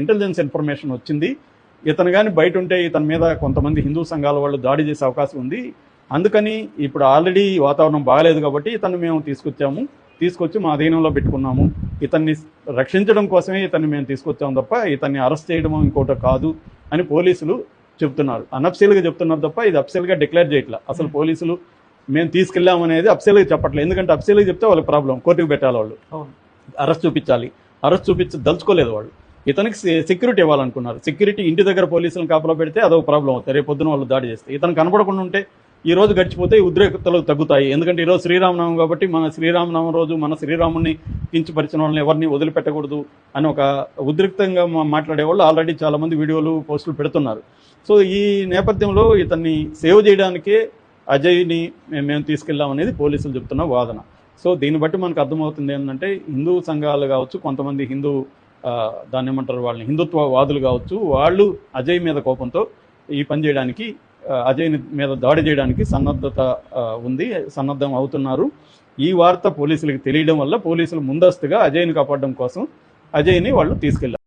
Intelligence information వచ్చింది. ఇతను కానీ బయట ఉంటే ఇతని మీద కొంతమంది హిందూ సంఘాల వాళ్ళు దాడి చేసే అవకాశం ఉంది. అందుకని ఇప్పుడు ఆల్రెడీ వాతావరణం బాగాలేదు కాబట్టి ఇతన్ని మేము తీసుకొచ్చి మా అధీనంలో పెట్టుకున్నాము. ఇతన్ని రక్షించడం కోసమే ఇతన్ని మేము తీసుకొచ్చాము తప్ప ఇతన్ని అరెస్ట్ చేయడం ఇంకోటి కాదు అని పోలీసులు చెప్తున్నారు. అనఫ్సీల్గా చెప్తున్నారు తప్ప ఇది అఫ్సీల్గా డిక్లేర్ చేయట్లా. అసలు పోలీసులు మేము తీసుకెళ్ళామనేది అఫ్సీల్గా చెప్పట్లేదు. ఎందుకంటే అఫ్సీల్గా చెప్తే వాళ్ళకి ప్రాబ్లం, కోర్టుకు పెట్టాలి, వాళ్ళు అరెస్ట్ చూపించాలి. అరెస్ట్ దలుచుకోలేదు వాళ్ళు. ఇతనికి సెక్యూరిటీ ఇవ్వాలనుకున్నారు. సెక్యూరిటీ ఇంటి దగ్గర పోలీసులను కాపలా పెడితే అదొక ప్రాబ్లం అవుతుంది. రేపు పొద్దున వాళ్ళు దాడి చేస్తే ఇతను కనపడకుండా ఉంటే ఈ రోజు గడిచిపోతే ఉద్రేకతలు తగ్గుతాయి. ఎందుకంటే ఈరోజు శ్రీరామనవమి కాబట్టి మన శ్రీరామనవమి రోజు మన శ్రీరాముని కించపరిచిన వాళ్ళని ఎవరిని వదిలిపెట్టకూడదు అని ఒక ఉద్రిక్తంగా మాట్లాడే వాళ్ళు ఆల్రెడీ చాలామంది వీడియోలు పోస్టులు పెడుతున్నారు. సో ఈ నేపథ్యంలో ఇతన్ని సేవ్ చేయడానికే అజయ్ని మేము తీసుకెళ్లామనేది పోలీసులు చెప్తున్న వాదన. సో దీన్ని బట్టి మనకు అర్థమవుతుంది ఏంటంటే హిందూ సంఘాలు కావచ్చు, కొంతమంది దాన్ని ఏమంటారు, వాళ్ళని హిందుత్వవాదులు కావచ్చు, వాళ్ళు అజయ్ మీద కోపంతో ఈ పని చేయడానికి, అజయ్ మీద దాడి చేయడానికి సన్నద్ధం అవుతున్నారు. ఈ వార్త పోలీసులకు తెలియడం వల్ల పోలీసులు ముందస్తుగా అజయ్ని కాపాడడం కోసం అజయ్ని వాళ్ళు తీసుకెళ్లారు.